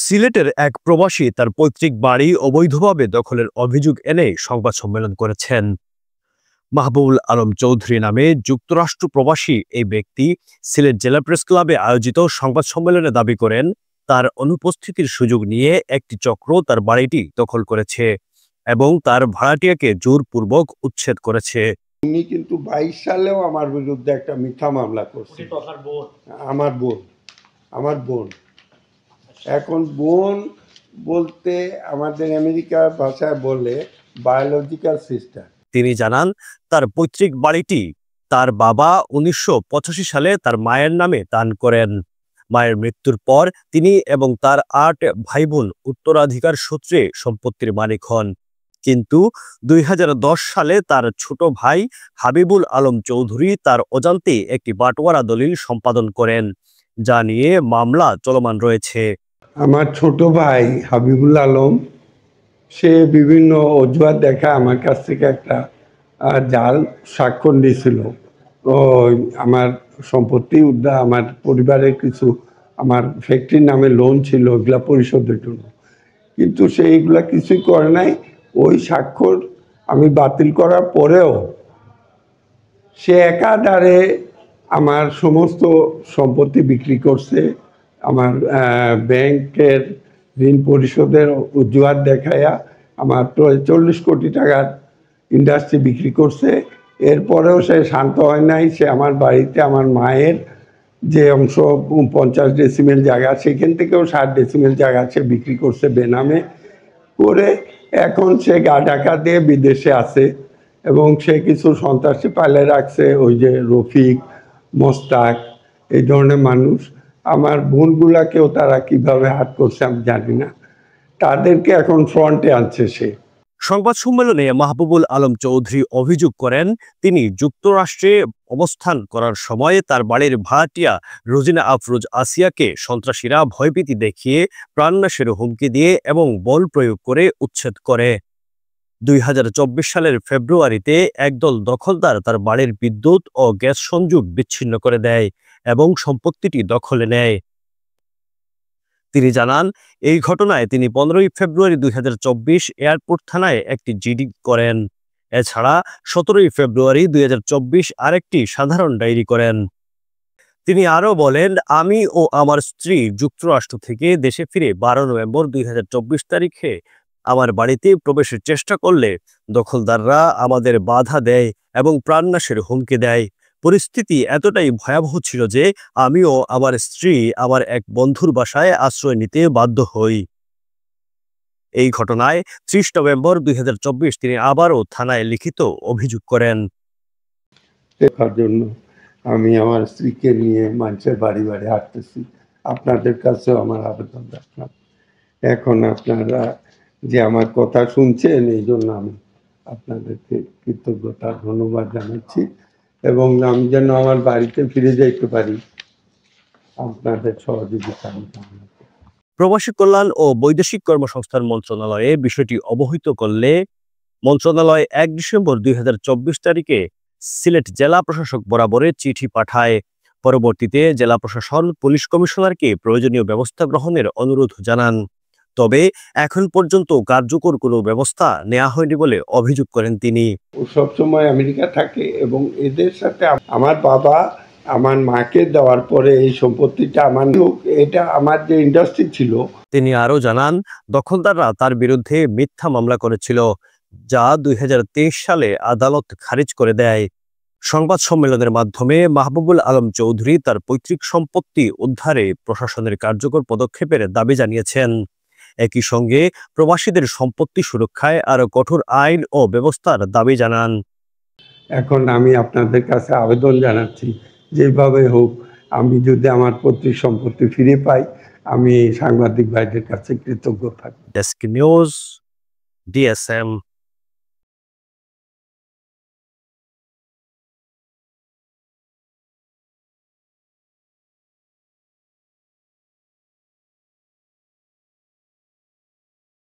সিলেটের এক প্রবাসী তার পৈতৃক বাড়ি অবৈধভাবে দখলের অভিযোগ এনে সংবাদ সম্মেলন করেছেন। মাহবুবুল আলম চৌধুরী নামে যুক্তরাষ্ট্র প্রবাসী এই ব্যক্তি সিলেট জেলা প্রেস ক্লাবে আয়োজিত সংবাদ সম্মেলনে দাবি করেন, তার অনুপস্থিতির সুযোগ নিয়ে একটি চক্র তার বাড়িটি দখল করেছে এবং তার ভাড়াটিয়াকে জোরপূর্বক উচ্ছেদ করেছে। উনি কিন্তু 22 সালেও আমার বিরুদ্ধে একটা মিথ্যা মামলা করছে। আমার বোন এখন বোন বলতে আমাদের আমেরিকার ভাষায় বলে বায়োলজিক্যাল সিস্টার। তিনি জানান, তার পৈতৃক বাড়িটি তার বাবা 1985 সালে তার মায়ের নামে দান করেন। মায়ের মৃত্যুর পর তিনি এবং তার 8 ভাই বোন উত্তরাধিকার সূত্রে সম্পত্তির মালিক হন, কিন্তু 2010 সালে তার ছোট ভাই হাবিবুল আলম চৌধুরী তার অজান্তে একটি বাটোয়ারা দলিল সম্পাদন করেন, যা নিয়ে মামলা চলমান রয়েছে। আমার ছোট ভাই হাবিবুল আলম সে বিভিন্ন অজুহাত দেখা আমার কাছ থেকে একটা জাল স্বাক্ষর নিয়েছিল। আমার সম্পত্তি উদ্ধার, আমার পরিবারের কিছু আমার ফ্যাক্টরির নামে লোন ছিল ওইগুলা পরিশোধের জন্য, কিন্তু সে এইগুলা কিছুই করে নাই। ওই স্বাক্ষর আমি বাতিল করার পরেও সে একাধারে আমার সমস্ত সম্পত্তি বিক্রি করছে। আমার ব্যাংকের ঋণ পরিশোধের অজুহাত দেখায়া আমার প্রায় 40 কোটি টাকার ইন্ডাস্ট্রি বিক্রি করছে। এরপরেও সে শান্ত হয় নাই। সে আমার বাড়িতে আমার মায়ের যে অংশ 50 ডেসিমেল জায়গা, সেখান থেকেও 60 ডেসিমেল জায়গা সে বিক্রি করছে বেনামে করে। এখন সে গা ঢাকা দিয়ে বিদেশে আছে এবং সে কিছু সন্ত্রাসী পালে রাখছে, ওই যে রফিক, মোস্তাক, এই ধরনের মানুষ। আমার বোনগুলাকেও তারা কিভাবে হাত করছে আমি জানি না, তাদেরকে এখন ফ্রন্টে আনছে সে। সংবাদ সম্মেলনে মাহবুবুল আলম চৌধুরী অভিযোগ করেন, তিনি যুক্তরাষ্ট্রে অবস্থান করার সময় তার বাড়ির ভাড়াটিয়া রোজিনা আফরোজ আসিয়াকে সন্ত্রাসীরা ভয়ভীতি দেখিয়ে প্রাণনাশের হুমকি দিয়ে এবং বল প্রয়োগ করে উচ্ছেদ করে। 2024 সালের ফেব্রুয়ারিতে একদল দখলদার তার বাড়ির বিদ্যুৎ ও গ্যাস সংযোগ বিচ্ছিন্ন করে দেয় এবং সম্পত্তিটি দখলে নেয়। তিনি জানান, এই ঘটনায় তিনি 15 ফেব্রুয়ারি 2024 এয়ারপোর্ট থানায় একটি জিডি করেন। এছাড়া 17 ফেব্রুয়ারি 2024 আরেকটি সাধারণ ডায়েরি করেন। তিনি আরও বলেন, আমি ও আমার স্ত্রী যুক্তরাষ্ট্র থেকে দেশে ফিরে 12 নভেম্বর 2024 তারিখে আমার বাড়িতে প্রবেশের চেষ্টা করলে দখলদাররা আমাদের বাধা দেয় এবং প্রাণনাশের হুমকি দেয়। পরিস্থিতি এতটাই ভয়াবহ ছিল যে আমি ও আমার স্ত্রী আমার এক বন্ধুর বাসায় আশ্রয় নিতে বাধ্য হই। এই ঘটনায় 30 নভেম্বর 2024 তিনি আবারও থানায় লিখিত অভিযোগ করেন। জন্য আমি আমার স্ত্রীকে নিয়ে মানুষের বাড়ি বাড়ি হাঁটতেছি। আপনাদের কাছেও আমার আবেদন রাখলাম, এখন আপনারা যে আমার কথা শুনছেন এই জন্য আমি আপনাদেরকে কৃতজ্ঞতা ধন্যবাদ জানাচ্ছি এবং আমি যেন আমার বাড়িতে ফিরে যাইতে পারি আপনাদের সহযোগিতা। প্রবাসী কল্যাণ ও বৈদেশিক কর্মসংস্থান মন্ত্রণালয়ে বিষয়টি অবহিত করলে মন্ত্রণালয় 1 ডিসেম্বর 2024 তারিখে সিলেট জেলা প্রশাসক বরাবরে চিঠি পাঠায়। পরবর্তীতে জেলা প্রশাসন পুলিশ কমিশনারকে প্রয়োজনীয় ব্যবস্থা গ্রহণের অনুরোধ জানান, তবে এখন পর্যন্ত কার্যকর কোনো ব্যবস্থা নেওয়া হয়নি বলে অভিযোগ করেন তিনি। সবসময় আমেরিকা থাকে এবং এদের সাথে আমার বাবা আমার মাকে দেওয়ার পরে এই সম্পত্তিটা আমার, এটা আমার যে ইন্ডাস্ট্রি ছিল। তিনি আরও জানান, দখলদাররা তার বিরুদ্ধে মিথ্যা মামলা করেছিল, যা 2023 সালে আদালত খারিজ করে দেয়। সংবাদ সম্মেলনের মাধ্যমে মাহবুবুল আলম চৌধুরী তার পৈতৃক সম্পত্তি উদ্ধারে প্রশাসনের কার্যকর পদক্ষেপের দাবি জানিয়েছেন। একই সঙ্গে প্রবাসীদের সম্পত্তি সুরক্ষায় আরও কঠোর আইন ও ব্যবস্থার দাবি জানান। এখন আমি আপনাদের কাছে আবেদন জানাচ্ছি, যেভাবে হোক আমি যদি আমার পৈতৃক সম্পত্তি ফিরে পাই, আমি সাংবাদিক ভাইদের কাছে কৃতজ্ঞ থাকব। Desk news, DSM।